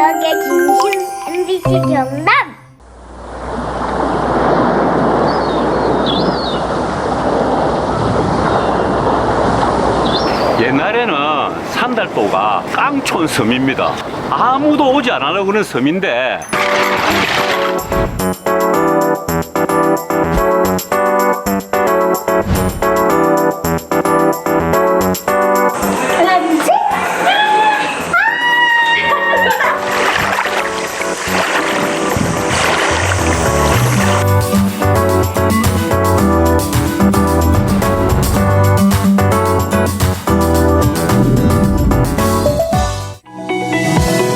지역의 진심 MBC 경남. 옛날에는 산달도가 깡촌 섬입니다. 아무도 오지 않으려고 하는 섬인데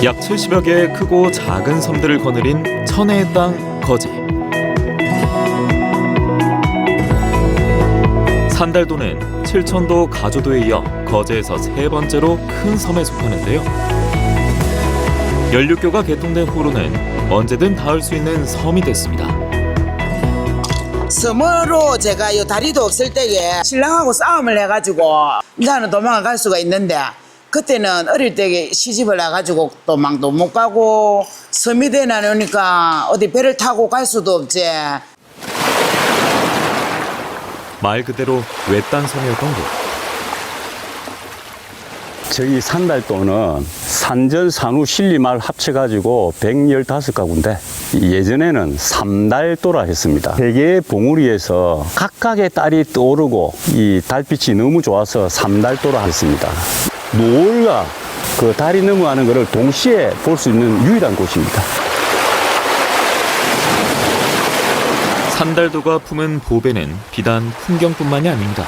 약 70여 개의 크고 작은 섬들을 거느린 천혜의 땅 거제. 산달도는 칠천도, 가조도에 이어 거제에서 세 번째로 큰 섬에 속하는데요. 연륙교가 개통된 후로는 언제든 닿을 수 있는 섬이 됐습니다. 섬으로 제가 요 다리도 없을 때에 신랑하고 싸움을 해가지고 이제는 도망을 갈 수가 있는데, 그때는 어릴 때 시집을 해가지고 도망도 못 가고 섬이 되나니까 어디 배를 타고 갈 수도 없지. 말 그대로 외딴 섬이었던 곳. 저희 산달도는 산전, 산후, 신리마을 합쳐가지고 115가구인데 예전에는 삼달도라 했습니다. 세 개의 봉우리에서 각각의 달이 떠오르고 이 달빛이 너무 좋아서 삼달도라 했습니다. 노을과 그 달이 넘어가는 것을 동시에 볼 수 있는 유일한 곳입니다. 산달도가 품은 보배는 비단 풍경뿐만이 아닙니다.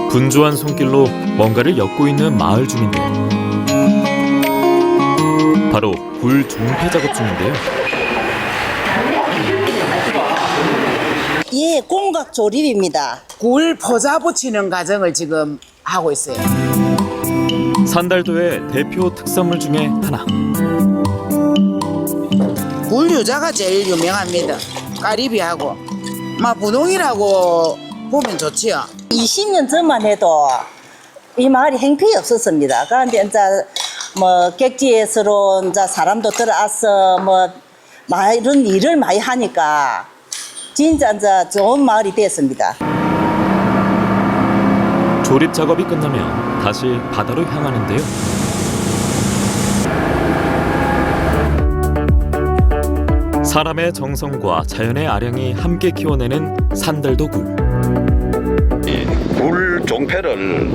분주한 손길로 뭔가를 엮고 있는 마을 주민들. 바로 굴 종폐 작업 중인데요. 예, 공각 조립입니다. 굴 포자 붙이는 과정을 지금 하고 있어요. 산달도의 대표 특산물 중에 하나. 굴 유자가 제일 유명합니다. 까리비하고 막 부동이라고 보면 좋지요. 20년 전만 해도 이 마을이 행편이 없었습니다. 그런데 이제 뭐 객지에서로 이제 사람도 들어와서 뭐 이런 일을 많이 하니까 진짜 이제 좋은 마을이 됐습니다. 조립 작업이 끝나면 다시 바다로 향하는데요. 사람의 정성과 자연의 아량이 함께 키워내는 산달도 굴. 굴 종패를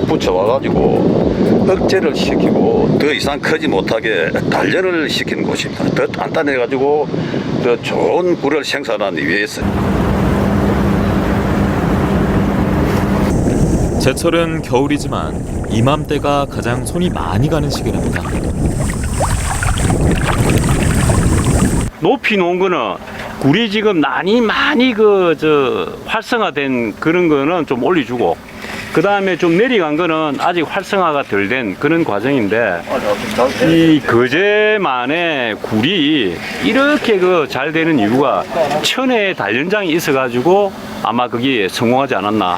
붙여와가지고 억제를 시키고 더 이상 크지 못하게 단련을 시키는 곳입니다. 더 단단해가지고 더 좋은 굴을 생산하기 위해서. 제철은 겨울이지만 이맘때가 가장 손이 많이 가는 시기랍니다. 높이 놓은 거는 굴이 지금 많이 활성화된 그런 거는 좀 올려주고, 그 다음에 좀 내려간 거는 아직 활성화가 덜 된 그런 과정인데, 이 거제만의 굴이 이렇게 잘 되는 이유가 천혜의 단련장이 있어가지고 아마 그게 성공하지 않았나.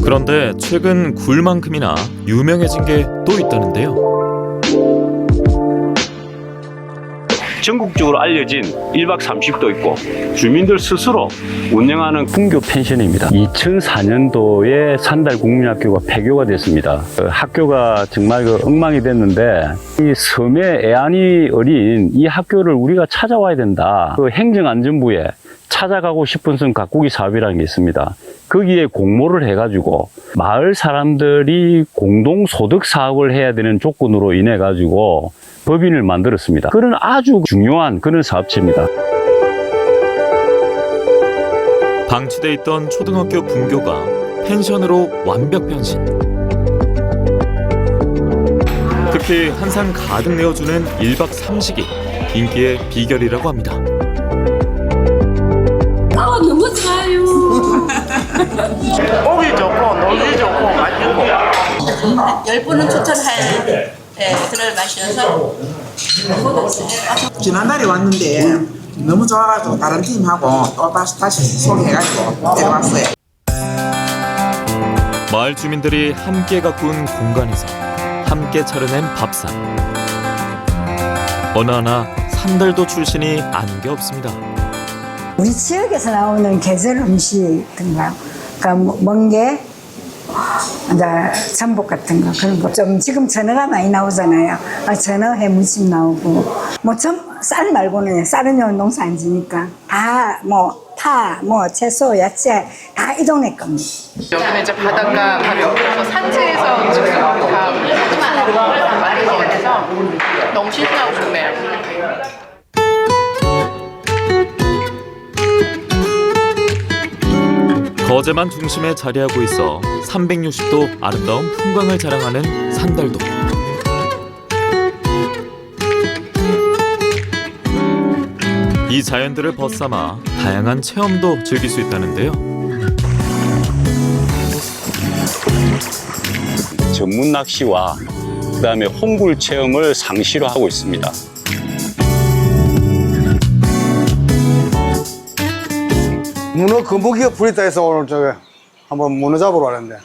그런데 최근 굴만큼이나 유명해진 게 또 있다는데요. 전국적으로 알려진 1박 30도 있고 주민들 스스로 운영하는 군교 펜션입니다. 2004년도에 산달국민학교가 폐교가 됐습니다. 학교가 정말 엉망이 됐는데 이 섬의 애안이 어린 이 학교를 우리가 찾아와야 된다. 행정안전부에 찾아가고 싶은 섬 가꾸기 사업이라는 게 있습니다. 거기에 공모를 해가지고 마을 사람들이 공동소득 사업을 해야 되는 조건으로 인해 가지고 법인을 만들었습니다. 그런 아주 중요한 그런 사업체입니다. 방치돼 있던 초등학교 분교가 펜션으로 완벽 변신. 특히 한상 가득 내어주는 1박 3식이 인기의 비결이라고 합니다. 너무 좋아요. 보기 좋고 놀기 좋고 맛있고. 10분은 추천할 네, 들을 마셔서 지난달에 왔는데 너무 좋아가지고 다른 팀하고 또 다시 소개해가지고 데려왔어요. 마을 주민들이 함께 가꾼 공간에서 함께 차려낸 밥상. 어느 하나 산달도 출신이 아닌 게 없습니다. 우리 지역에서 나오는 계절 음식 같은 거, 그러니까 멍게, 이제 전복 같은 거 그런 거 좀 지금 전어가 많이 나오잖아요. 전어 해무침 나오고 쌀 말고는 쌀은 농사 안 지니까 다 파, 채소, 야채 다 이 동네 겁니다. 여기는 이제 바닷가 바로 옆에서 산지에서 지금 다 만들어야 돼서 너무 신선하고 좋네요. 거제만 중심에 자리하고 있어 360도 아름다운 풍광을 자랑하는 산달도. 이 자연들을 벗삼아 다양한 체험도 즐길 수 있다는데요. 전문 낚시와 그다음에 홍굴 체험을 상시로 하고 있습니다. 문어 금붕기가 풀있다 해서 오늘 저기 한번 문어 잡으러 왔는데.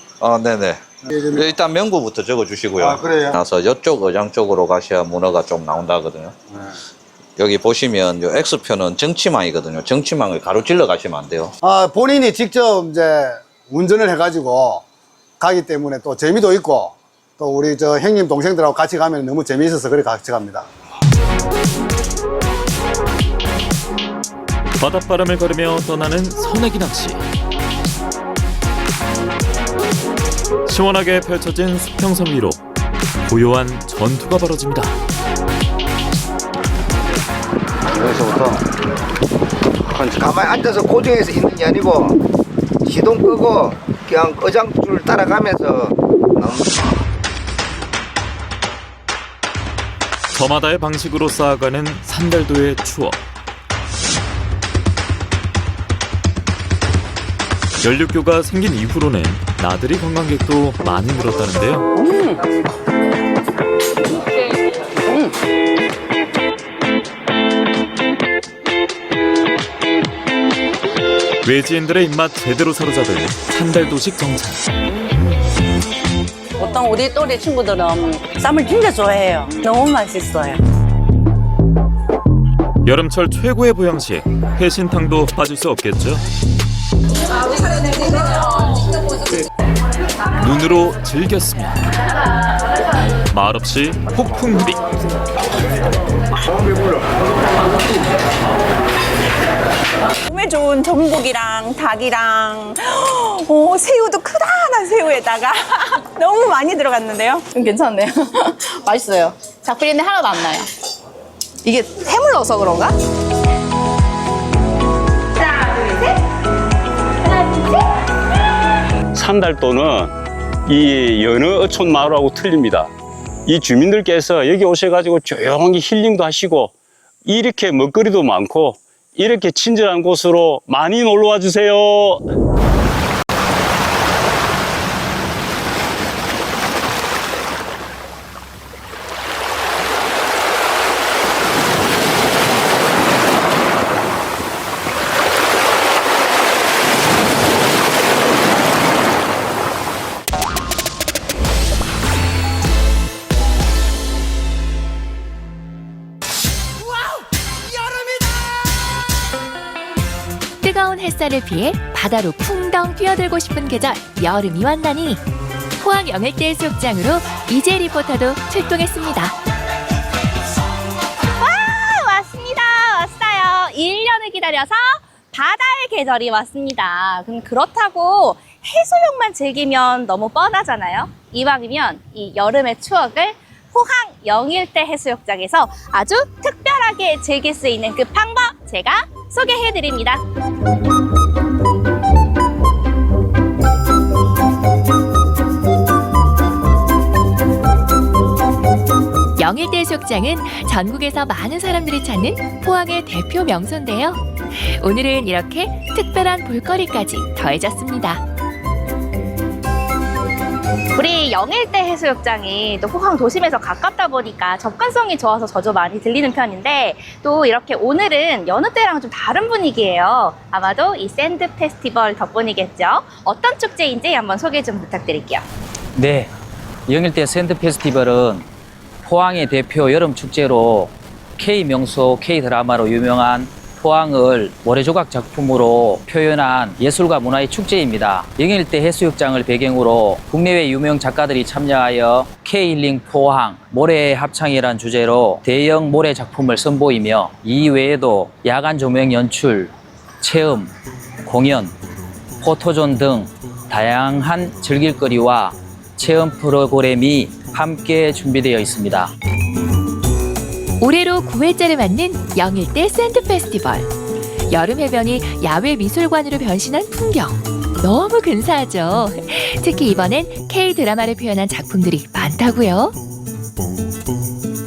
네네. 일단 명부부터 적어주시고요. 아, 그래요? 나서 이쪽 어장 쪽으로 가셔야 문어가 좀 나온다거든요. 네. 여기 보시면 요 X표는 정치망이거든요. 정치망을 가로질러 가시면 안 돼요. 본인이 직접 이제 운전을 해가지고 가기 때문에 또 재미도 있고 또 우리 저 형님 동생들하고 같이 가면 너무 재미있어서 그래 같이 갑니다. 바닷바람을 걸으며 떠나는 선내기 낚시. 시원하게 펼쳐진 수평선 위로 고요한 전투가 벌어집니다. 여기서부터 가만히 앉아서 고정해서 있는 게 아니고 시동 끄고 그냥 어장줄 따라가면서 저마다의 방식으로 쌓아가는 산달도의 추억. 연륙교가 생긴 이후로는 나들이 관광객도 많이 늘었다는데요. 외지인들의 입맛 제대로 사로잡은 산달도식 정찬. 보통 우리 또래 친구들은 쌈을 진짜 좋아해요. 너무 맛있어요. 여름철 최고의 보양식, 해신탕도 빠질 수 없겠죠. 눈으로 즐겼으면 말없이 폭풍 흡입. 몸에 좋은 전복이랑 닭이랑 새우도 크다란 새우에다가 너무 많이 들어갔는데요. 좀 괜찮네요. 맛있어요. 잡히는데 하나도 안 나요. 이게 햄을 넣어서 그런가? 산달도는 이 여느 어촌 마을하고 틀립니다. 이 주민들께서 여기 오셔가지고 조용히 힐링도 하시고 이렇게 먹거리도 많고 이렇게 친절한 곳으로 많이 놀러와 주세요. 뜨거운 햇살을 피해 바다로 풍덩 뛰어들고 싶은 계절 여름이 왔다니 포항 영일대 해수욕장으로 이재 리포터도 출동했습니다. 와, 왔어요. 1년을 기다려서 바다의 계절이 왔습니다. 그렇다고 해수욕만 즐기면 너무 뻔하잖아요. 이왕이면 이 여름의 추억을 포항 영일대 해수욕장에서 아주 특별하게 즐길 수 있는 그 방법 제가 소개해드립니다. 영일대 해수욕장은 전국에서 많은 사람들이 찾는 포항의 대표 명소인데요. 오늘은 이렇게 특별한 볼거리까지 더해졌습니다. 우리 영일대 해수욕장이 또 포항 도심에서 가깝다 보니까 접근성이 좋아서 저도 많이 들리는 편인데 또 이렇게 오늘은 여느 때랑 좀 다른 분위기예요. 아마도 이 샌드 페스티벌 덕분이겠죠. 어떤 축제인지 한번 소개 좀 부탁드릴게요. 네, 영일대 샌드 페스티벌은 포항의 대표 여름 축제로 K-명소, K-드라마로 유명한 포항을 모래조각 작품으로 표현한 예술과 문화의 축제입니다. 영일대 해수욕장을 배경으로 국내외 유명 작가들이 참여하여 K-힐링 포항 모래 합창이라는 주제로 대형 모래 작품을 선보이며 이외에도 야간 조명 연출, 체험, 공연, 포토존 등 다양한 즐길거리와 체험 프로그램이 함께 준비되어 있습니다. 올해로 9회째를 맞는 영일대 샌드 페스티벌. 여름 해변이 야외 미술관으로 변신한 풍경. 너무 근사하죠. 특히 이번엔 K-드라마를 표현한 작품들이 많다고요.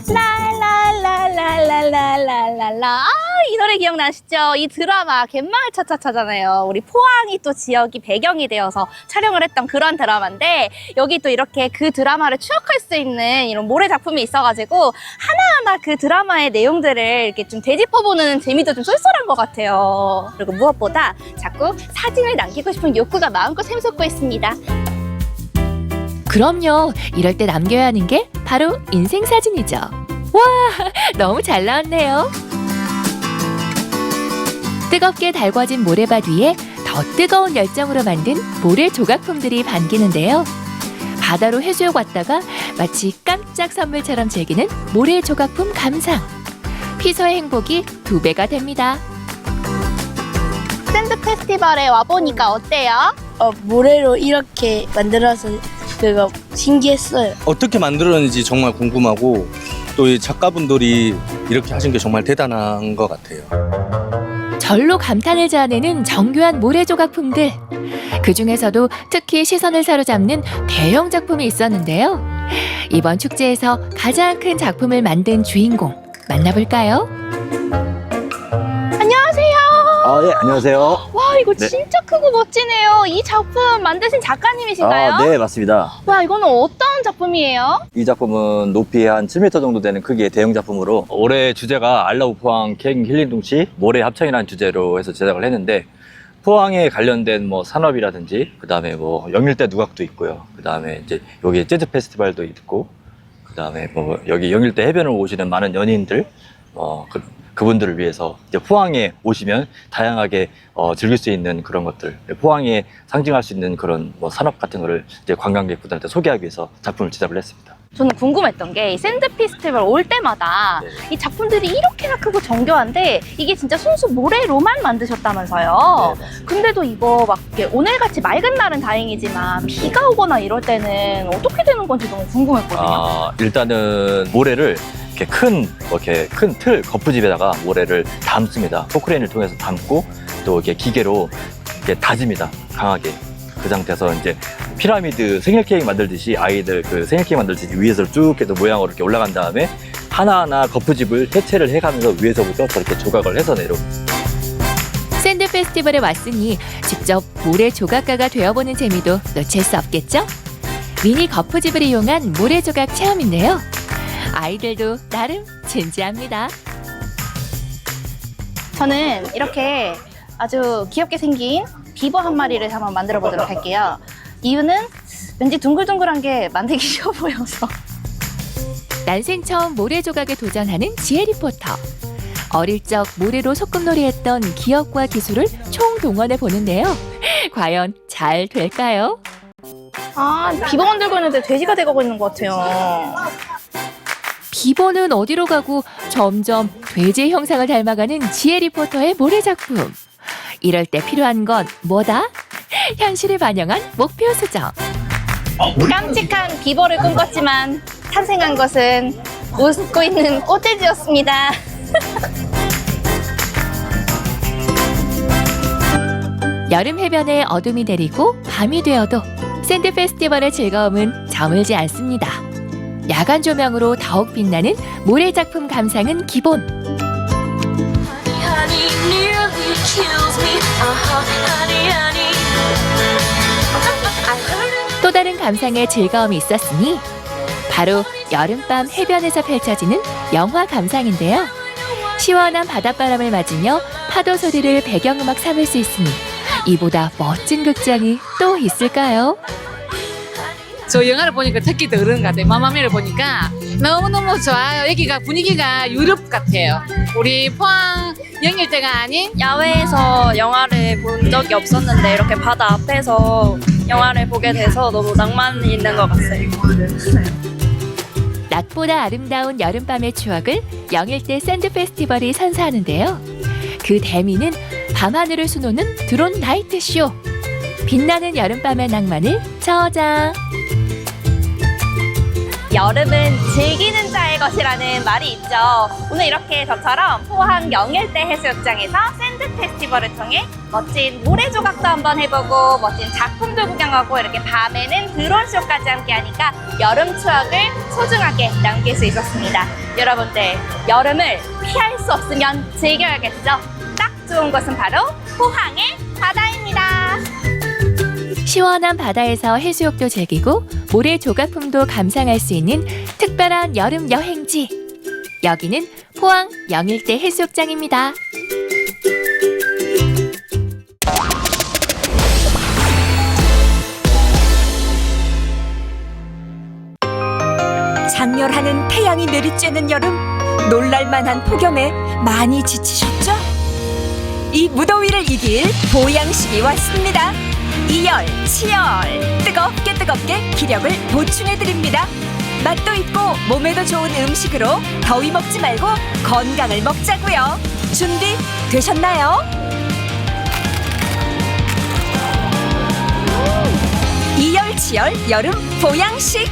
랄랄랄랄랄랄랄라. 이 노래 기억나시죠? 이 드라마 갯마을 차차차잖아요. 우리 포항이 또 지역이 배경이 되어서 촬영을 했던 그런 드라마인데 여기 또 이렇게 그 드라마를 추억할 수 있는 이런 모래 작품이 있어가지고 하나하나 그 드라마의 내용들을 이렇게 좀 되짚어보는 재미도 좀 쏠쏠한 것 같아요. 그리고 무엇보다 자꾸 사진을 남기고 싶은 욕구가 마음껏 샘솟고 있습니다. 그럼요. 이럴 때 남겨야 하는 게 바로 인생사진이죠. 와, 너무 잘 나왔네요. 뜨겁게 달궈진 모래밭 위에 더 뜨거운 열정으로 만든 모래 조각품들이 반기는데요. 바다로 해수욕 왔다가 마치 깜짝 선물처럼 즐기는 모래 조각품 감상. 피서의 행복이 2배가 됩니다. 샌드 페스티벌에 와보니까 어때요? 모래로 이렇게 만들어서 그거 신기했어요. 어떻게 만들었는지 정말 궁금하고 또 이 작가분들이 이렇게 하신 게 정말 대단한 것 같아요. 절로 감탄을 자아내는 정교한 모래 조각품들. 그 중에서도 특히 시선을 사로잡는 대형 작품이 있었는데요. 이번 축제에서 가장 큰 작품을 만든 주인공 만나볼까요? 안녕하세요. 예, 안녕하세요. 와, 이거 네. 진짜 크고 멋지네요. 이 작품 만드신 작가님이신가요? 네, 맞습니다. 와, 이거는 어떤 작품이에요? 이 작품은 높이 한 7m 정도 되는 크기의 대형 작품으로 올해 주제가 알라우 포항 캥 힐링 동시 모래 합창이라는 주제로 해서 제작을 했는데 포항에 관련된 뭐 산업이라든지 그다음에 뭐 영일대 누각도 있고요. 그다음에 이제 여기 재즈 페스티벌도 있고 그다음에 뭐 여기 영일대 해변을 오시는 많은 연인들 그분들을 위해서 이제 포항에 오시면 다양하게 즐길 수 있는 그런 것들, 포항에 상징할 수 있는 그런 뭐 산업 같은 거를 이제 관광객분들한테 소개하기 위해서 작품을 제작을 했습니다. 저는 궁금했던 게 이 샌드 페스티벌 올 때마다 이 작품들이 이렇게나 크고 정교한데 이게 진짜 순수 모래로만 만드셨다면서요? 근데도 이거 막 이렇게 오늘같이 맑은 날은 다행이지만 비가 오거나 이럴 때는 어떻게 되는 건지 너무 궁금했거든요. 일단은 모래를 이렇게 큰 틀 거푸집에다가 모래를 담습니다. 포크레인을 통해서 담고 또 이렇게 기계로 이렇게 다집니다. 강하게. 그 상태에서 이제 피라미드 생일 케이크 만들듯이 아이들 그 생일 케이크 만들듯이 위에서 쭉 해서 모양으로 이렇게 올라간 다음에 하나하나 거푸집을 해체를 해가면서 위에서부터 저렇게 조각을 해서 내려옵니다. 샌드 페스티벌에 왔으니 직접 모래 조각가가 되어보는 재미도 놓칠 수 없겠죠? 미니 거푸집을 이용한 모래 조각 체험인데요. 아이들도 나름 진지합니다. 저는 이렇게 아주 귀엽게 생긴 비버 한 마리를 한번 만들어 보도록 할게요. 이유는 왠지 둥글둥글한 게 만들기 쉬워 보여서. 난생 처음 모래 조각에 도전하는 지혜 리포터. 어릴 적 모래로 소꿉놀이 했던 기억과 기술을 총동원해 보는데요. 과연 잘 될까요? 아, 비버 만들고 있는데 돼지가 돼가고 있는 것 같아요. 비버는 어디로 가고 점점 돼지의 형상을 닮아가는 지혜 리포터의 모래 작품. 이럴 때 필요한 건 뭐다? 현실을 반영한 목표 수정. 깜찍한 비버를 꿈꿨지만 탄생한 것은 웃고 있는 꽃돼지였습니다. 여름 해변에 어둠이 내리고 밤이 되어도 샌드 페스티벌의 즐거움은 저물지 않습니다. 야간 조명으로 더욱 빛나는 모래 작품 감상은 기본. 또 또 다른 감상의 즐거움이 있었으니 바로 여름밤 해변에서 펼쳐지는 영화 감상인데요. 시원한 바닷바람을 맞으며 파도 소리를 배경음악 삼을 수 있으니 이보다 멋진 극장이 또 있을까요? 저 영화를 보니까 특히 더 그런 것 같아요. 마마미를 보니까 너무너무 좋아요. 여기가 분위기가 유럽 같아요. 우리 포항 영일대가 아닌 야외에서 영화를 본 적이 없었는데 이렇게 바다 앞에서 영화를 보게 돼서 너무 낭만 있는 것 같아요. 낮보다 아름다운 여름밤의 추억을 영일대 샌드 페스티벌이 선사하는데요. 그 대미는 밤하늘을 수놓는 드론 나이트 쇼. 빛나는 여름밤의 낭만을 저장. 여름은 즐기는 자의 것이라는 말이 있죠. 오늘 이렇게 저처럼 포항 영일대 해수욕장에서 샌드 페스티벌을 통해 멋진 모래 조각도 한번 해보고 멋진 작품도 구경하고 이렇게 밤에는 드론쇼까지 함께하니까 여름 추억을 소중하게 남길 수 있었습니다. 여러분들 여름을 피할 수 없으면 즐겨야겠죠? 딱 좋은 곳은 바로 포항의 바다입니다. 시원한 바다에서 해수욕도 즐기고 모래 조각품도 감상할 수 있는 특별한 여름 여행지. 여기는 포항 영일대 해수욕장입니다. 장렬하는 태양이 내리쬐는 여름, 놀랄만한 폭염에 많이 지치셨죠? 이 무더위를 이길 보양식이 왔습니다. 이열, 치열, 뜨겁게 기력을 보충해드립니다. 맛도 있고 몸에도 좋은 음식으로 더위 먹지 말고 건강을 먹자고요. 준비 되셨나요? 이열, 치열, 여름 보양식.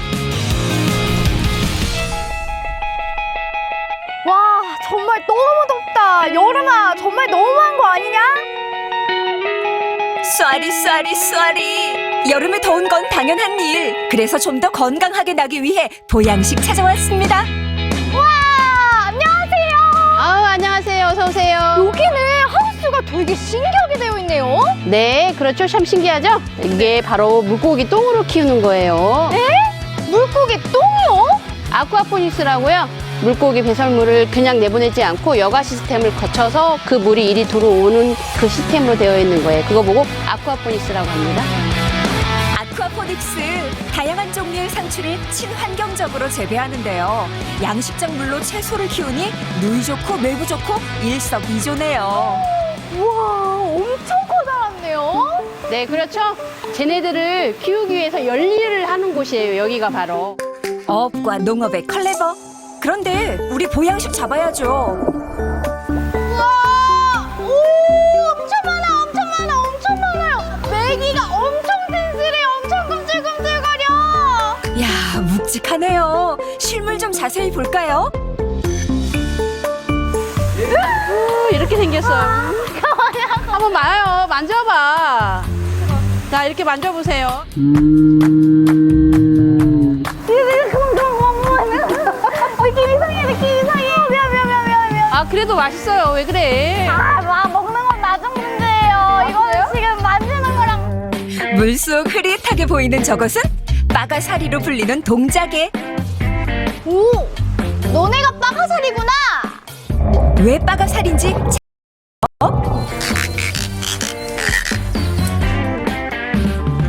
와, 정말 너무 덥다. 여름아, 정말 너무한 거 아니냐? 쏘리. 여름에 더운 건 당연한 일. 그래서 좀 더 건강하게 나기 위해 보양식 찾아왔습니다. 와, 안녕하세요. 안녕하세요. 어서 오세요. 여기는 하우스가 되게 신기하게 되어 있네요. 네, 그렇죠. 참 신기하죠? 이게 바로 물고기 똥으로 키우는 거예요. 에? 물고기 똥이요? 아쿠아포닉스라고요. 물고기 배설물을 그냥 내보내지 않고 여가 시스템을 거쳐서 그 물이 이리 들어오는 그 시스템으로 되어 있는 거예요. 그거 보고 아쿠아포닉스라고 합니다. 아쿠아포닉스, 다양한 종류의 상추를 친환경적으로 재배하는데요. 양식장 물로 채소를 키우니 누이 좋고 매부 좋고 일석이조네요. 우와, 엄청 커다랗네요. 네, 그렇죠. 쟤네들을 키우기 위해서 열일을 하는 곳이에요. 여기가 바로. 어업과 농업의 컬래버. 그런데 우리 보양식 잡아야죠. 우와, 오, 엄청 많아요. 메기가 엄청 튼실해, 엄청 꿈틀꿈틀거려. 야, 묵직하네요. 실물 좀 자세히 볼까요? 이렇게 생겼어요. 한번 봐요. 만져봐. 자, 이렇게 만져보세요. 느낌 이상해. 미안. 아, 그래도 맛있어요. 왜 그래? 먹는 건 나중 문제예요. 이거는 지금 만지는 거랑. 물속 흐릿하게 보이는 저것은 빠가사리로 불리는 동자개. 오, 너네가 빠가사리구나. 왜 빠가사리인지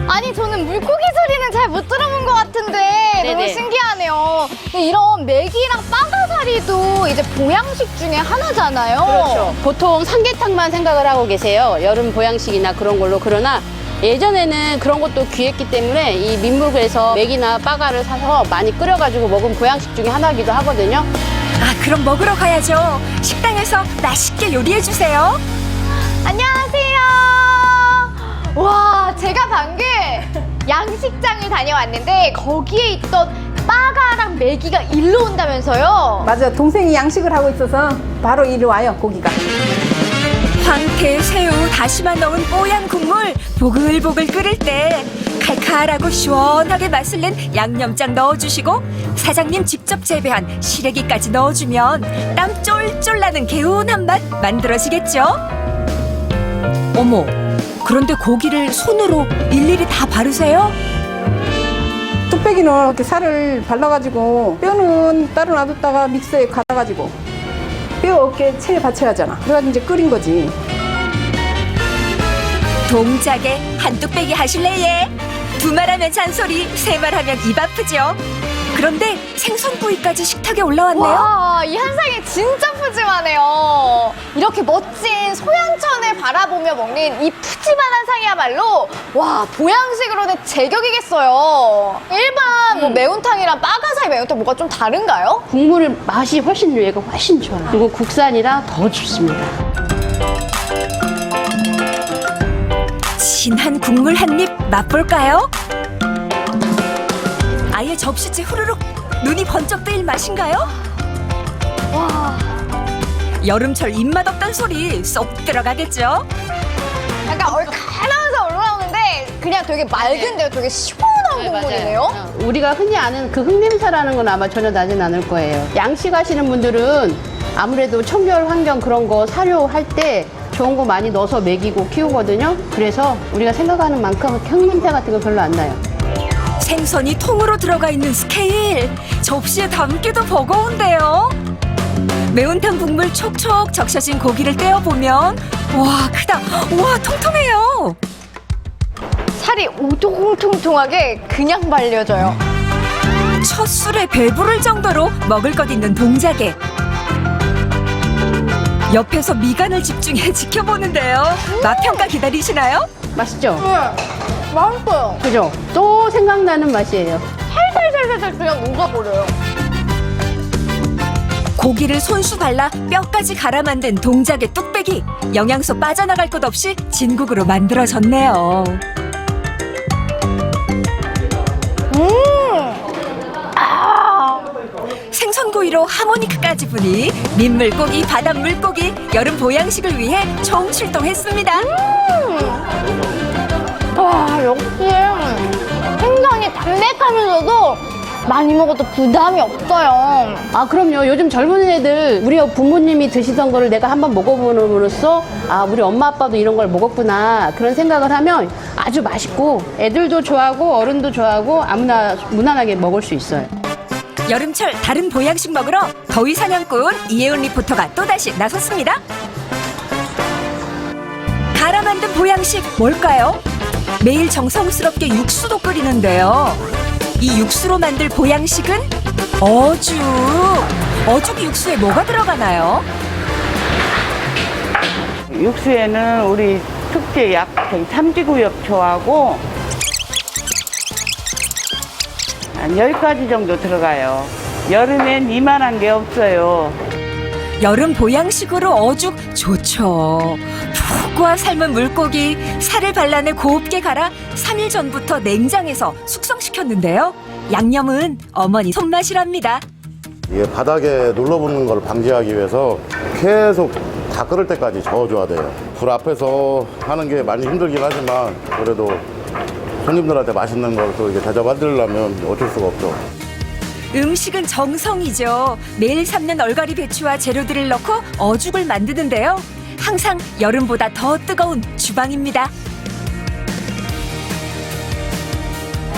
아니, 저는 물고기 소리는 잘 못 들어본 것 같은데 너무 네네. 신기하네요. 이런 메기랑 빠가사리도 이제 보양식 중에 하나잖아요. 그렇죠. 보통 삼계탕만 생각을 하고 계세요. 여름 보양식이나 그런 걸로. 그러나 예전에는 그런 것도 귀했기 때문에 이 민물에서 메기나 빠가를 사서 많이 끓여가지고 먹은 보양식 중에 하나이기도 하거든요. 아, 그럼 먹으러 가야죠. 식당에서 맛있게 요리해주세요. 안녕하세요. 와, 제가 방금 양식장을 다녀왔는데 거기에 있던 빠가랑 메기가 일로 온다면서요? 맞아, 동생이 양식을 하고 있어서 바로 이리 와요, 고기가. 황태, 새우, 다시마 넣은 뽀얀 국물 보글보글 끓일 때 칼칼하고 시원하게 맛을 낸 양념장 넣어주시고 사장님 직접 재배한 시래기까지 넣어주면 땀 쫄쫄 나는 개운한 맛 만들어지겠죠? 어머, 그런데 고기를 손으로 일일이 다 바르세요? 뚝배기는 이렇게 살을 발라가지고 뼈는 따로 놔뒀다가 믹서에 갈아가지고 뼈 어깨에 체에 받쳐야 하잖아. 그래가지고 이제 끓인 거지. 동작에 한 뚝배기 하실래 얘? 두 말하면 잔소리, 세 말하면 입 아프죠. 그런데 생선구이까지 식탁에 올라왔네요. 와, 이 한상이 진짜 푸짐하네요. 이렇게 멋진 소양천을 바라보며 먹는 이 푸짐한 한상이야말로 와, 보양식으로는 제격이겠어요. 일반 뭐 매운탕이랑 빠가사리 매운탕 뭐가 좀 다른가요? 국물 맛이 훨씬 얘가 훨씬 좋아요. 그리고 국산이라 더 좋습니다. 진한 국물 한 입 맛볼까요? 아예 접시째 후루룩 눈이 번쩍 뜨일 맛인가요? 와, 여름철 입맛 없단 소리 쏙 들어가겠죠? 약간 얼큰하면서 올라오는데 그냥 되게 맑은데요. 되게 시원한 국물이네요. 우리가 흔히 아는 그 흙냄새라는 건 아마 전혀 나진 않을 거예요. 양식하시는 분들은 아무래도 청결 환경 그런 거 사료할 때 좋은 거 많이 넣어서 먹이고 키우거든요. 그래서 우리가 생각하는 만큼 흙냄새 같은 거 별로 안 나요. 생선이 통으로 들어가 있는 스케일, 접시에 담기도 버거운데요. 매운탕 국물 촉촉 적셔진 고기를 떼어보면 와, 크다. 와, 통통해요. 살이 오동통통하게 그냥 말려져요. 첫 술에 배부를 정도로 먹을 것 있는 동작에 옆에서 미간을 집중해 지켜보는데요. 맛평가 기다리시나요? 맛있죠? 네, 맛있어요. 그죠? 또 생각나는 맛이에요. 살살살살 그냥 녹아버려요. 고기를 손수 발라 뼈까지 갈아 만든 동작의 뚝배기. 영양소 빠져나갈 것 없이 진국으로 만들어졌네요. 생선구이로 하모니크까지 부니 민물고기, 바닷물고기, 여름 보양식을 위해 총출동했습니다. 와, 역시 생선이 담백하면서도 많이 먹어도 부담이 없어요. 아, 그럼요. 요즘 젊은 애들 우리 부모님이 드시던 거를 내가 한번 먹어보므로써 아, 우리 엄마 아빠도 이런 걸 먹었구나 그런 생각을 하면 아주 맛있고 애들도 좋아하고 어른도 좋아하고 아무나 무난하게 먹을 수 있어요. 여름철 다른 보양식 먹으러 더위 사냥꾼 이혜은 리포터가 또다시 나섰습니다. 갈아 만든 보양식 뭘까요? 매일 정성스럽게 육수도 끓이는데요. 이 육수로 만들 보양식은 어죽. 어죽 육수에 뭐가 들어가나요? 육수에는 우리 특제 약 참지구엽초하고 한 10가지 정도 들어가요. 여름엔 이만한 게 없어요. 여름 보양식으로 어죽 좋죠. 푹 구워 삶은 물고기, 살을 발라내 곱게 갈아 3일 전부터 냉장해서 숙성시켰는데요. 양념은 어머니 손맛이랍니다. 이게 바닥에 눌러붙는 걸 방지하기 위해서 계속 다 끓을 때까지 저어줘야 돼요. 불 앞에서 하는 게 많이 힘들긴 하지만 그래도 손님들한테 맛있는 걸 또 이렇게 대접받으려면 어쩔 수가 없죠. 음식은 정성이죠. 매일 삶는 얼갈이 배추와 재료들을 넣고 어죽을 만드는데요. 항상 여름보다 더 뜨거운 주방입니다.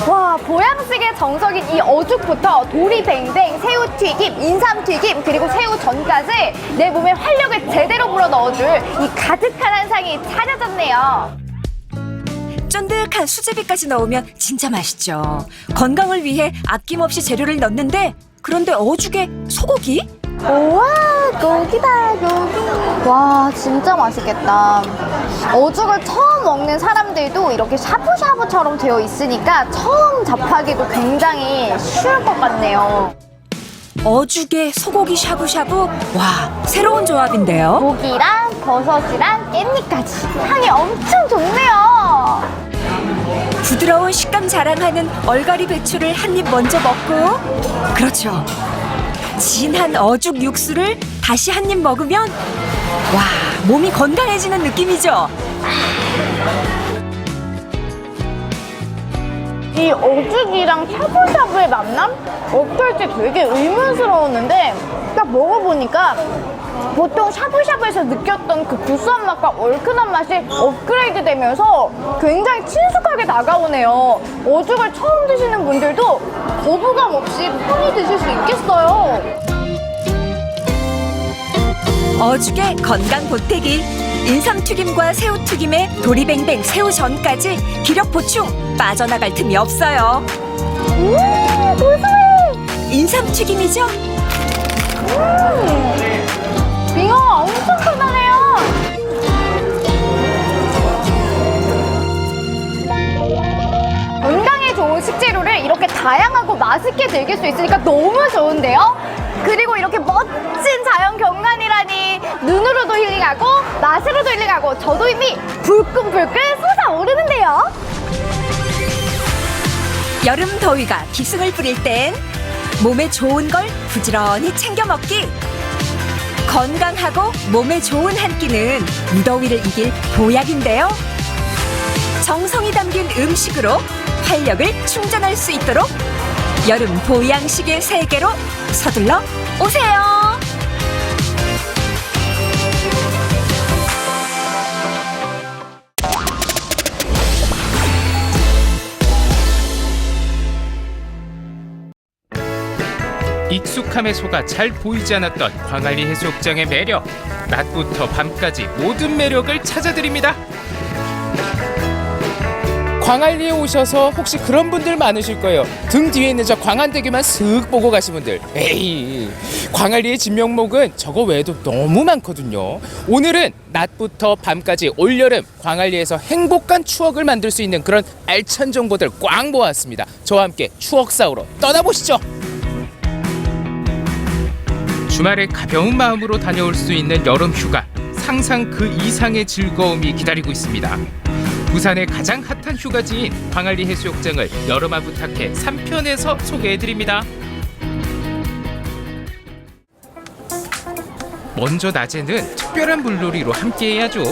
와, 보양식의 정석인 이 어죽부터 도리뱅뱅, 새우튀김, 인삼튀김, 그리고 새우전까지 내 몸에 활력을 제대로 불어넣어줄 이 가득한 한상이 차려졌네요. 쫀득한 수제비까지 넣으면 진짜 맛있죠. 건강을 위해 아낌없이 재료를 넣는데 그런데 어죽에 소고기? 우와, 고기다, 고기. 와, 진짜 맛있겠다. 어죽을 처음 먹는 사람들도 이렇게 샤브샤브처럼 되어 있으니까 처음 접하기도 굉장히 쉬울 것 같네요. 어죽에 소고기 샤브샤브? 와, 새로운 조합인데요. 고기랑 버섯이랑 깻잎까지 향이 엄청 좋네요. 부드러운 식감 자랑하는 얼갈이 배추를 한 입 먼저 먹고, 그렇죠, 진한 어죽 육수를 다시 한 입 먹으면 와, 몸이 건강해지는 느낌이죠. 이 어죽이랑 샤브샤브의 만남? 어떨지 되게 의문스러웠는데 딱 먹어보니까 보통 샤브샤브에서 느꼈던 그 구수한 맛과 얼큰한 맛이 업그레이드 되면서 굉장히 친숙하게 다가오네요. 어죽을 처음 드시는 분들도 거부감 없이 편히 드실 수 있겠어요. 어죽의 건강 보태기, 인삼튀김과 새우튀김에 도리뱅뱅 새우전까지 기력 보충, 빠져나갈 틈이 없어요. 고소해! 인삼튀김이죠? 빙어가 엄청 크다네요. 건강에 좋은 식재료를 이렇게 다양하고 맛있게 즐길 수 있으니까 너무 좋은데요? 그리고 이렇게 멋진 자연 경관이라니 눈으로도 힐링하고 맛으로도 힐링하고 저도 이미 불끈불끈 솟아오르는데요. 여름 더위가 기승을 부릴 땐 몸에 좋은 걸 부지런히 챙겨 먹기. 건강하고 몸에 좋은 한 끼는 무더위를 이길 보약인데요. 정성이 담긴 음식으로 활력을 충전할 수 있도록 여름 보양식의 세계로 서둘러 오세요. 익숙함에 속아 잘 보이지 않았던 광안리 해수욕장의 매력, 낮부터 밤까지 모든 매력을 찾아드립니다. 광안리에 오셔서 혹시 그런 분들 많으실 거예요. 등 뒤에 있는 저 광안대교만 슥 보고 가신 분들. 에이, 광안리의 진면목은 저거 외에도 너무 많거든요. 오늘은 낮부터 밤까지 올여름 광안리에서 행복한 추억을 만들 수 있는 그런 알찬 정보들 꽉 모았습니다. 저와 함께 추억 쌓으러 떠나보시죠. 주말에 가벼운 마음으로 다녀올 수 있는 여름 휴가, 상상 그 이상의 즐거움이 기다리고 있습니다. 부산의 가장 핫한 휴가지인 광안리 해수욕장을 여름아 부탁해 3편에서 소개해드립니다. 먼저 낮에는 특별한 물놀이로 함께해야죠.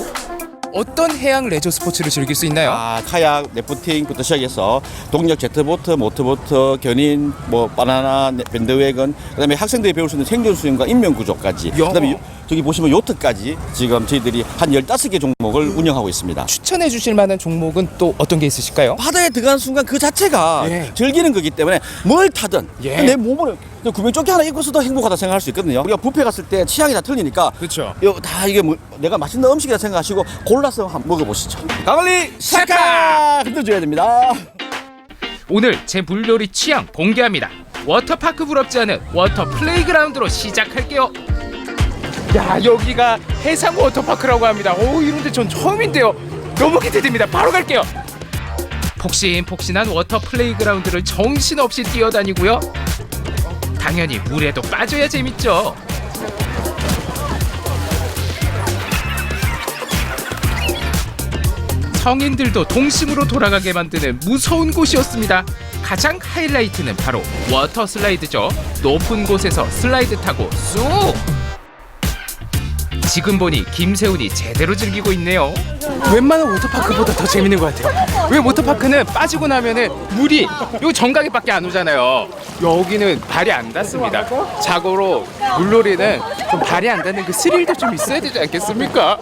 어떤 해양 레저 스포츠를 즐길 수 있나요? 카약, 래프팅부터 시작해서 동력 제트보트, 모터보트, 견인, 바나나, 밴드웨건, 그다음에 학생들이 배울 수 있는 생존 수영과 인명 구조까지, 그다음에 저기 보시면 요트까지 지금 저희들이 한 15개 종목을 운영하고 있습니다. 추천해 주실 만한 종목은 또 어떤 게 있으실까요? 바다에 들어가는 순간 그 자체가 즐기는 거기 때문에 뭘 타든 내 몸을 구명조끼 하나 입고서도 행복하다 생각할 수 있거든요. 우리가 뷔페 갔을 때 취향이 다 틀리니까 그렇죠. 다 이게 내가 맛있는 음식이라 생각하시고 골라서 한번 먹어보시죠. 광안리 샤카 흔들줘야 됩니다. 오늘 제 물놀이 취향 공개합니다. 워터파크 부럽지 않은 워터 플레이그라운드로 시작할게요. 야, 여기가 해상 워터파크라고 합니다. 오, 이런데 전 처음인데요. 너무 기대됩니다. 바로 갈게요. 폭신폭신한 워터 플레이그라운드를 정신없이 뛰어다니고요. 당연히 물에도 빠져야 재밌죠. 성인들도 동심으로 돌아가게 만드는 무서운 곳이었습니다. 가장 하이라이트는 바로 워터 슬라이드죠. 높은 곳에서 슬라이드 타고 쑥! 지금 보니 김세훈이 제대로 즐기고 있네요. 웬만한 워터파크보다 더 재밌는 것 같아요. 왜 워터파크는 빠지고 나면은 물이 요 정강이밖에 안 오잖아요. 여기는 발이 안 닿습니다. 자고로 물놀이는 좀 발이 안 닿는 그 스릴도 좀 있어야 되지 않겠습니까?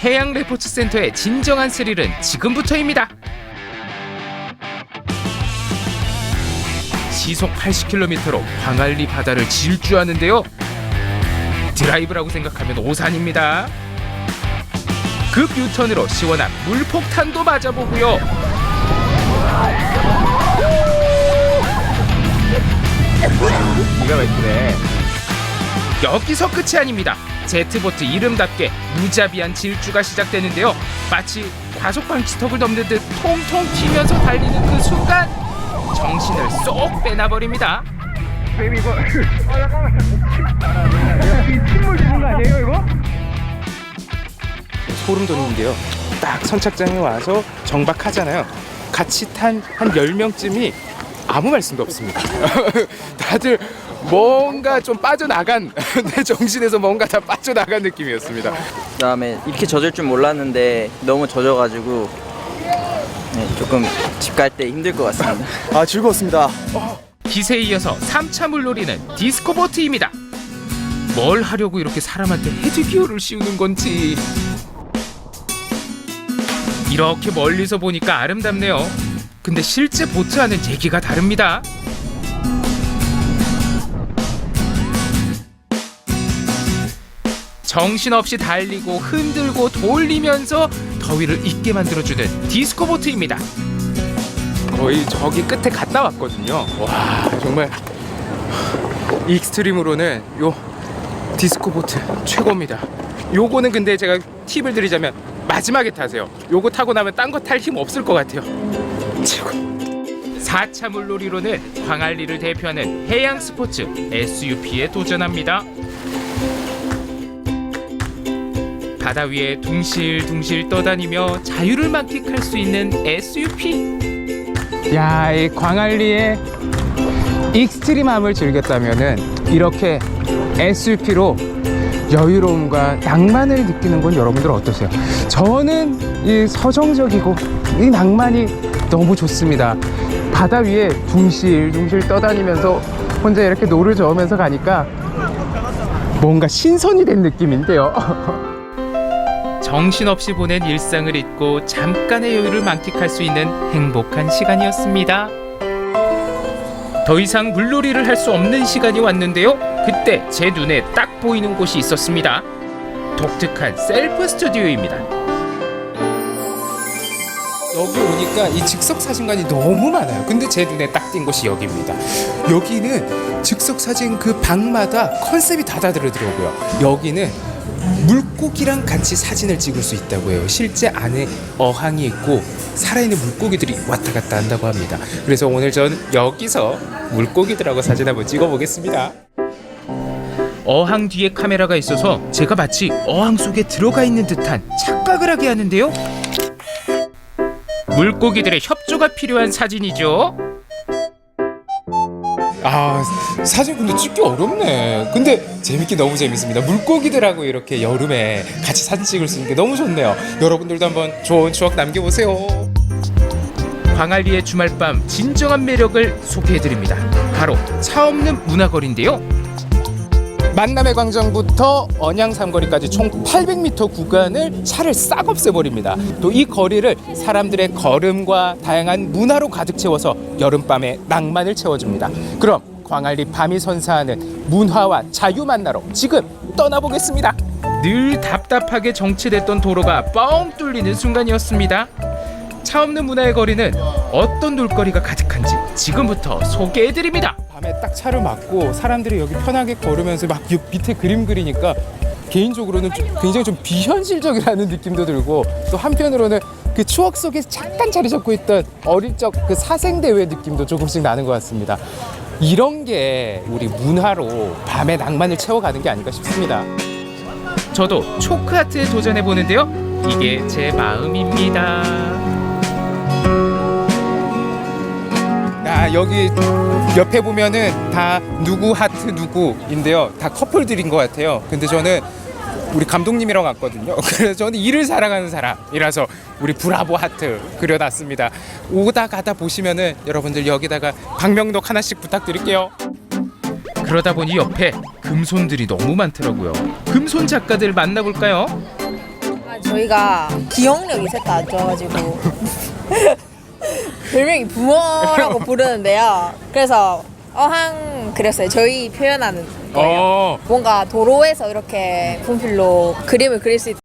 해양 레포츠 센터의 진정한 스릴은 지금부터입니다. 시속 80km로 광안리 바다를 질주하는데요. 드라이브라고 생각하면 오산입니다. 급 유턴으로 시원한 물폭탄도 맞아보고요. 기가 막히네. 여기서 끝이 아닙니다. 제트보트 이름답게 무자비한 질주가 시작되는데요. 마치 과속 방지턱을 넘는 듯 통통 튀면서 달리는 그 순간 정신을 쏙 빼놔버립니다. 이거 잠깐만. 침몰 주는 거 아니에요 이거? 소름 돋는데요. 딱 선착장에 와서 정박하잖아요. 같이 탄 한 10명쯤이 아무 말씀도 없습니다. 다들 뭔가 좀 빠져나간 내 정신에서 뭔가 다 빠져나간 느낌이었습니다. 그다음에 이렇게 젖을 줄 몰랐는데 너무 젖어가지고 조금 집 갈 때 힘들 것 같습니다. 즐거웠습니다. 기세에 이어서 3차 물놀이는 디스코보트입니다. 뭘 하려고 이렇게 사람한테 헤드기어를 씌우는 건지. 이렇게 멀리서 보니까 아름답네요. 근데 실제 보트와는 얘기가 다릅니다. 정신없이 달리고 흔들고 돌리면서 더위를 잊게 만들어주는 디스코보트입니다. 거의 저기 끝에 갔다 왔거든요. 와, 정말 익스트림으로는 요 디스코보트 최고입니다. 요거는 근데 제가 팁을 드리자면 마지막에 타세요. 요거 타고 나면 딴 거 탈 힘 없을 것 같아요. 최고. 4차 물놀이로는 광안리를 대표하는 해양 스포츠 SUP에 도전합니다. 바다 위에 둥실둥실 떠다니며 자유를 만끽할 수 있는 SUP. 야, 이 광안리의 익스트림함을 즐겼다면은 이렇게 SUP로 여유로움과 낭만을 느끼는 건 여러분들 어떠세요? 저는 이 서정적이고 이 낭만이 너무 좋습니다. 바다 위에 둥실둥실 떠다니면서 혼자 이렇게 노를 저으면서 가니까 뭔가 신선이 된 느낌인데요. 정신없이 보낸 일상을 잊고 잠깐의 여유를 만끽할 수 있는 행복한 시간이었습니다. 더 이상 물놀이를 할 수 없는 시간이 왔는데요. 그때 제 눈에 딱 보이는 곳이 있었습니다. 독특한 셀프 스튜디오입니다. 여기 오니까 이 즉석 사진관이 너무 많아요. 근데 제 눈에 딱 띈 곳이 여기입니다. 여기는 즉석 사진 그 방마다 컨셉이 다 다르더라고요. 여기는 물고기랑 같이 사진을 찍을 수 있다고 해요. 실제 안에 어항이 있고 살아있는 물고기들이 왔다 갔다 한다고 합니다. 그래서 오늘 전 여기서 물고기들하고 사진 한번 찍어보겠습니다. 어항 뒤에 카메라가 있어서 제가 마치 어항 속에 들어가 있는 듯한 착각을 하게 하는데요. 물고기들의 협조가 필요한 사진이죠. 아, 사진 근데 찍기 어렵네. 근데 재밌긴 너무 재밌습니다. 물고기들하고 이렇게 여름에 같이 사진 찍을 수 있는 게 너무 좋네요. 여러분들도 한번 좋은 추억 남겨보세요. 광안리의 주말밤 진정한 매력을 소개해드립니다. 바로 차 없는 문화거리인데요. 만남의 광장부터 언양 삼거리까지 총 800m 구간을 차를 싹 없애버립니다. 또 이 거리를 사람들의 걸음과 다양한 문화로 가득 채워서 여름밤의 낭만을 채워줍니다. 그럼 광안리 밤이 선사하는 문화와 자유 만나러 지금 떠나보겠습니다. 늘 답답하게 정체됐던 도로가 뻥 뚫리는 순간이었습니다. 차 없는 문화의 거리는 어떤 놀거리가 가득한지 지금부터 소개해드립니다. 밤에 딱 차를 막고 사람들이 여기 편하게 걸으면서 막 밑에 그림 그리니까 개인적으로는 굉장히 좀 비현실적이라는 느낌도 들고, 또 한편으로는 그 추억 속에 잠깐 자리 잡고 있던 어릴 적 그 사생대회 느낌도 조금씩 나는 것 같습니다. 이런 게 우리 문화로 밤의 낭만을 채워가는 게 아닌가 싶습니다. 저도 초크아트에 도전해보는데요. 이게 제 마음입니다. 여기 옆에 보면은 다 누구 하트 누구인데요. 다 커플들인 것 같아요. 근데 저는 우리 감독님이랑 왔거든요. 그래서 저는 이를 사랑하는 사람이라서 우리 브라보 하트 그려놨습니다. 오다 가다 보시면은 여러분들 여기다가 광명록 하나씩 부탁드릴게요. 그러다 보니 옆에 금손들이 너무 많더라고요. 금손 작가들 만나볼까요? 저희가 기억력이 셋 다 안 좋아가지고 별명이 붕어라고 부르는데요. 그래서 어항 그렸어요. 저희 표현하는 거예요. 뭔가 도로에서 이렇게 분필로 그림을 그릴 수 있게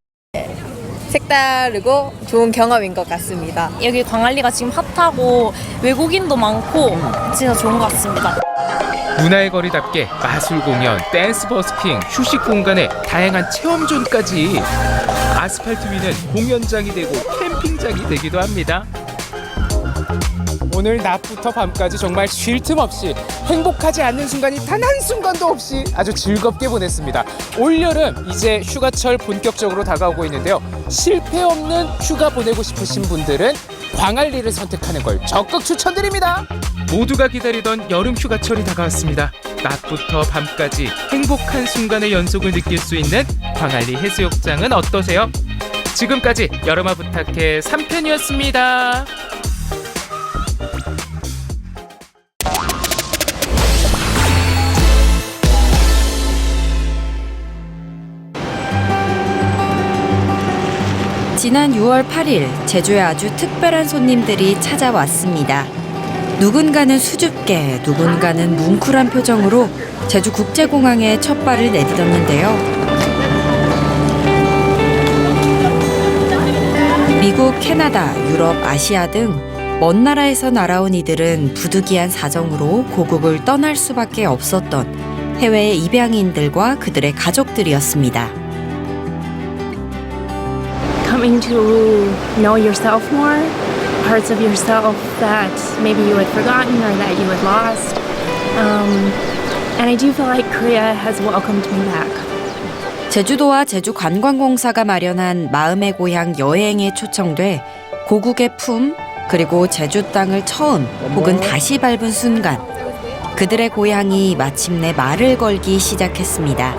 색다르고 좋은 경험인 것 같습니다. 여기 광안리가 지금 핫하고 외국인도 많고 진짜 좋은 것 같습니다. 문화의 거리답게 마술 공연, 댄스 버스킹, 휴식 공간에 다양한 체험존까지. 아스팔트 위는 공연장이 되고 캠핑장이 되기도 합니다. 오늘 낮부터 밤까지 정말 쉴 틈 없이 행복하지 않는 순간이 단 한순간도 없이 아주 즐겁게 보냈습니다. 올여름 이제 휴가철 본격적으로 다가오고 있는데요. 실패 없는 휴가 보내고 싶으신 분들은 광안리를 선택하는 걸 적극 추천드립니다. 모두가 기다리던 여름 휴가철이 다가왔습니다. 낮부터 밤까지 행복한 순간의 연속을 느낄 수 있는 광안리 해수욕장은 어떠세요? 지금까지 여름아 부탁해 3편이었습니다. 지난 6월 8일 제주에 아주 특별한 손님들이 찾아왔습니다. 누군가는 수줍게, 누군가는 뭉클한 표정으로 제주 국제공항에 첫 발을 내딛었는데요. 미국, 캐나다, 유럽, 아시아 등 먼 나라에서 날아온 이들은 부득이한 사정으로 고국을 떠날 수밖에 없었던 해외의 입양인들과 그들의 가족들이었습니다. Coming to know yourself more, parts of yourself that maybe you had forgotten or that you had lost. And I do feel like Korea has welcomed me back. 제주도와 제주관광공사가 마련한 마음의 고향 여행에 초청돼 고국의 품, 그리고 제주 땅을 처음 혹은 다시 밟은 순간 그들의 고향이 마침내 말을 걸기 시작했습니다.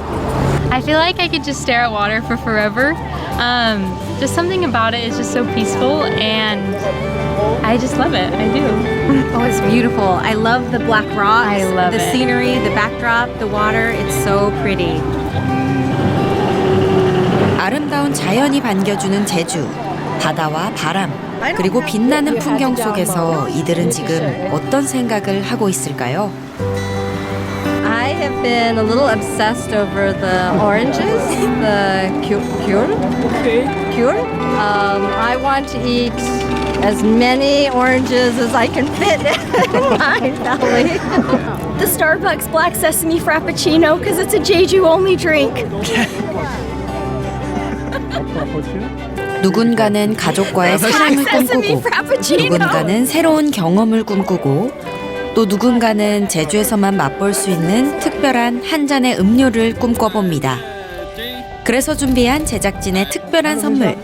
I feel like I could just stare at water for forever. Just something about it is just so peaceful and I just love it. I do. Oh, it's beautiful. I love the black rocks, I love the it. scenery, the backdrop, the water. It's so pretty. 아름다운 자연이 반겨주는 제주, 바다와 바람, 그리고 빛나는 풍경 속에서 이들은 지금 어떤 생각을 하고 있을까요? I have been a little obsessed over the oranges, the cure. I want to eat as many oranges as I can fit in my belly. The Starbucks Black Sesame Frappuccino because it's a Jeju-only drink. 누군가는 가족과의 사랑을 꿈꾸고, 누군가는 새로운 경험을 꿈꾸고, 또 누군가는 제주에서만 맛볼 수 있는 특별한 한 잔의 음료를 꿈꿔봅니다. 그래서 준비한 제작진의 특별한 선물,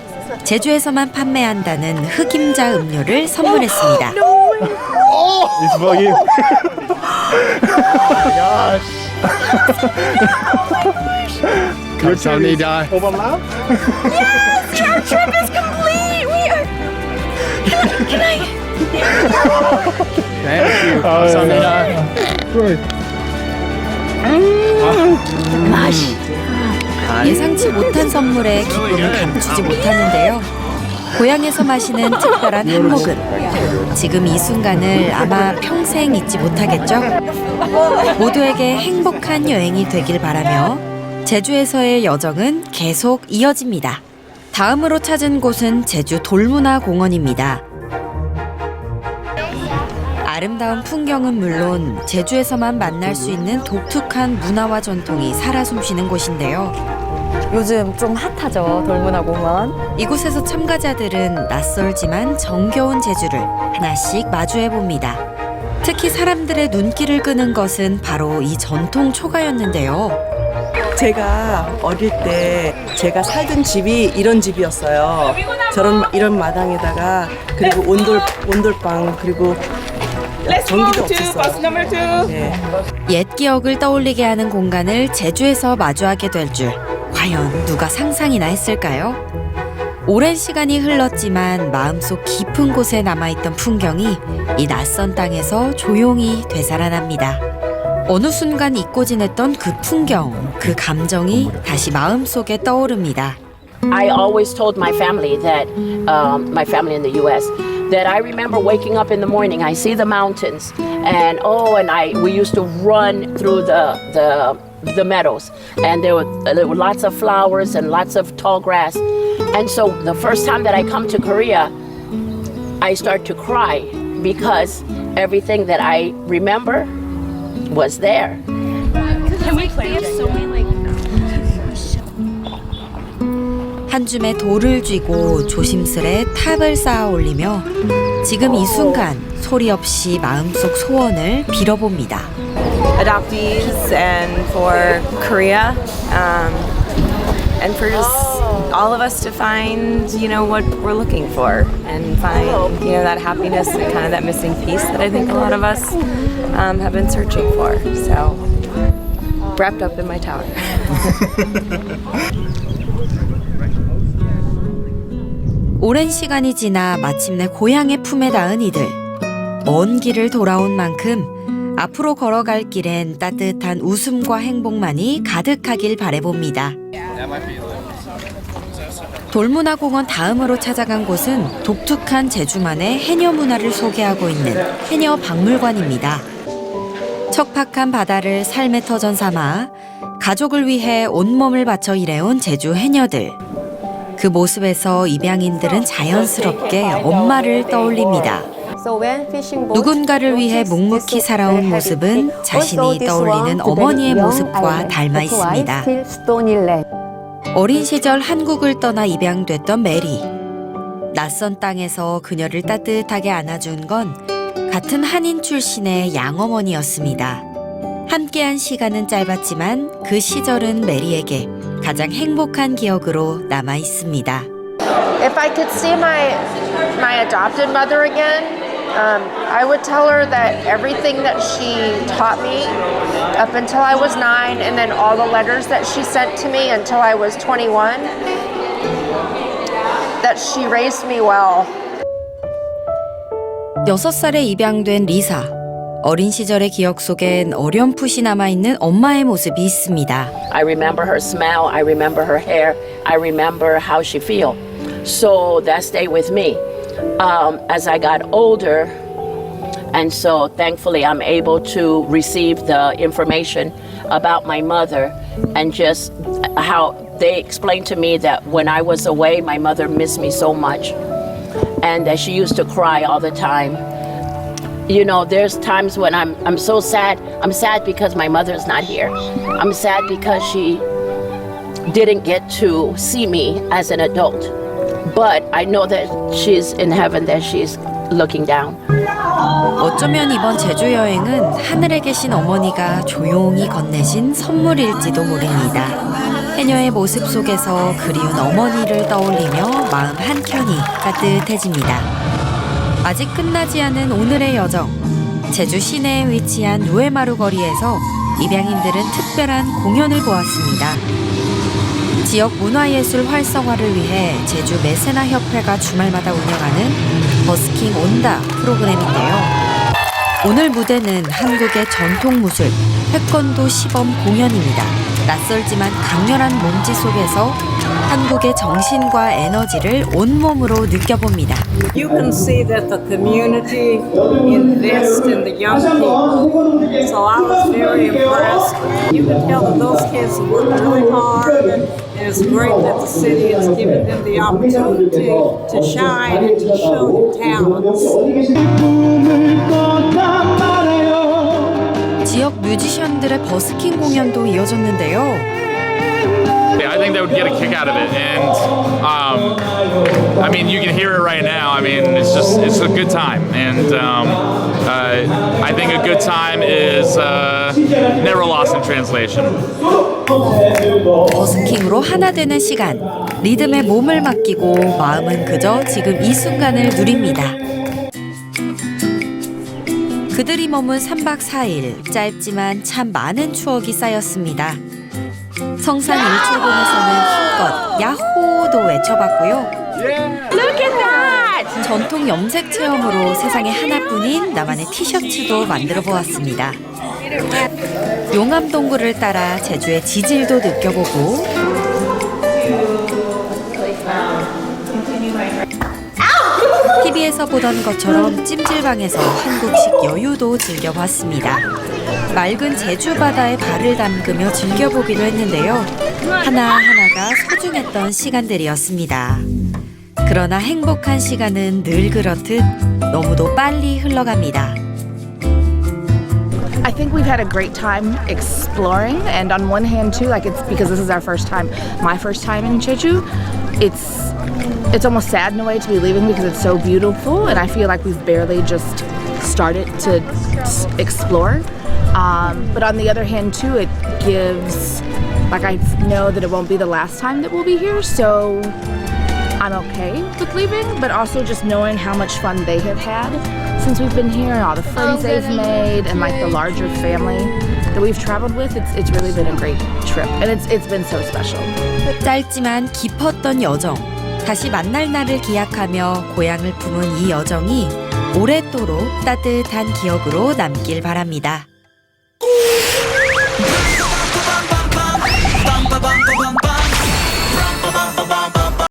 제주에서만 판매한다는 흑임자 음료를 선물했습니다. It's for you. 감사합니다. Yes, our trip is complete. We are. Can I? Thank you. 감사합니다. 맛이. 예상치 못한 선물에 기쁨을 감추지 못하는데요. 고향에서 마시는 특별한 한몫은 지금 이 순간을 아마 평생 잊지 못하겠죠? 모두에게 행복한 여행이 되길 바라며 제주에서의 여정은 계속 이어집니다. 다음으로 찾은 곳은 제주 돌문화공원입니다. 아름다운 풍경은 물론 제주에서만 만날 수 있는 독특한 문화와 전통이 살아 숨쉬는 곳인데요. 요즘 좀 핫하죠, 돌문화공원. 이곳에서 참가자들은 낯설지만 정겨운 제주를 하나씩 마주해 봅니다. 특히 사람들의 눈길을 끄는 것은 바로 이 전통 초가였는데요. 제가 어릴 때 제가 살던 집이 이런 집이었어요. 이런 마당에다가 그리고 온돌방 그리고 전기도 없었어요. 네. 옛 기억을 떠올리게 하는 공간을 제주에서 마주하게 될 줄 과연 누가 상상이나 했을까요? 오랜 시간이 흘렀지만 마음속 깊은 곳에 남아있던 풍경이 이 낯선 땅에서 조용히 되살아납니다. 어느 순간 잊고 지냈던 그 풍경, 그 감정이 다시 마음속에 떠오릅니다. I always told my family that, my family in the U.S., that I remember waking up in the morning, I see the mountains, and we used to run through the meadows, and there were lots of flowers and lots of tall grass. And so the first time that I come to Korea, I start to cry because everything that I remember was there. Can we play it so we like? 한 줌의 돌을 쥐고 조심스레 탑을 쌓아 올리며 지금 이 순간 소리 없이 마음속 소원을 빌어봅니다. Adoptees and for Korea, and for just all of us to find, what we're looking for and find, that happiness and kind of that missing piece that I think a lot of us have been searching for. So, wrapped up in my tower. 오랜 시간이 지나 마침내 고향의 품에 닿은 이들. 먼 길을 돌아온 만큼 앞으로 걸어갈 길엔 따뜻한 웃음과 행복만이 가득하길 바라봅니다. 돌문화공원 다음으로 찾아간 곳은 독특한 제주만의 해녀 문화를 소개하고 있는 해녀 박물관입니다. 척박한 바다를 삶의 터전 삼아 가족을 위해 온몸을 바쳐 일해온 제주 해녀들. 그 모습에서 입양인들은 자연스럽게 엄마를 떠올립니다. 누군가를 위해 묵묵히 살아온 모습은 자신이 떠올리는 어머니의 모습과 닮아 있습니다. 어린 시절 한국을 떠나 입양됐던 메리. 낯선 땅에서 그녀를 따뜻하게 안아준 건 같은 한인 출신의 양어머니였습니다. 함께한 시간은 짧았지만 그 시절은 메리에게 가장 행복한 기억으로 남아 있습니다. If I could see my adopted mother again, I would tell her that everything that she taught me up until I was 9, and then all the letters that she sent to me until I was 21, that she raised me well. 6살에 입양된 리사. 어린 시절의 기억 속엔 어렴풋이 남아있는 엄마의 모습이 있습니다. I remember her smell, I remember her hair, I remember how she feel. So that stayed with me. As I got older, and so thankfully I'm able to receive the information about my mother and just how they explained to me that when I was away, my mother missed me so much and that she used to cry all the time. You know, there's times when I'm so sad. I'm sad because my mother's not here. I'm sad because she didn't get to see me as an adult. But I know that she's in heaven, that she's looking down. 어쩌면 이번 제주 여행은 하늘에 계신 어머니가 조용히 건네신 선물일지도 모릅니다. 해녀의 모습 속에서 그리운 어머니를 떠올리며 마음 한켠이 따뜻해집니다. 아직 끝나지 않은 오늘의 여정. 제주 시내에 위치한 누에마루 거리에서 입양인들은 특별한 공연을 보았습니다. 지역 문화예술 활성화를 위해 제주 메세나 협회가 주말마다 운영하는 버스킹 온다 프로그램인데요. 오늘 무대는 한국의 전통 무술 태권도 시범 공연입니다. 낯설지만 강렬한 몸짓 속에서 한국의 정신과 에너지를 온몸으로 느껴봅니다. You can see that the community invests in the young people. So I was very impressed. You can tell that those kids work really hard. And it's great that the city is giving them the opportunity to shine and to show their talents. 지역 뮤지션들의 버스킹 공연도 이어졌는데요. I think they would get a kick out of it, and I mean, you can hear it right now. I mean, it's a good time, and I think a good time is never lost in translation. 버스킹으로 하나 되는 시간, 리듬에 몸을 맡기고 마음은 그저 지금 이 순간을 누립니다. 그들이 머문 3박 4일, 짧지만 참 많은 추억이 쌓였습니다. 성산 일출봉에서는 힘껏 야호도 외쳐봤고요. Look at that! 전통 염색 체험으로 세상에 하나뿐인 나만의 티셔츠도 만들어 보았습니다. 용암 동굴을 따라 제주의 지질도 느껴보고 TV에서 보던 것처럼 찜질방에서 한국식 여유도 즐겨봤습니다. 맑은 제주 바다에 발을 담그며 즐겨보기도 했는데요. 하나하나가 소중했던 시간들이었습니다. 그러나 행복한 시간은 늘 그렇듯 너무도 빨리 흘러갑니다. I think we've had a great time exploring, and on one hand too, like it's because this is our first time, my first time in Jeju. It's almost sad in a way to be leaving because it's so beautiful, and I feel like we've barely just started to explore. But on the other hand too, it gives, like I know that it won't be the last time that we'll be here, so I'm okay with leaving, but also just knowing how much fun they have had since we've been here and all the friends they've made and like the larger family that we've traveled with. It's really been a great trip, and it's been so special. 짧지만 깊었던 여정. 다시 만날 날을 기약하며 고향을 품은 이 여정이 오랫도록 따뜻한 기억으로 남길 바랍니다.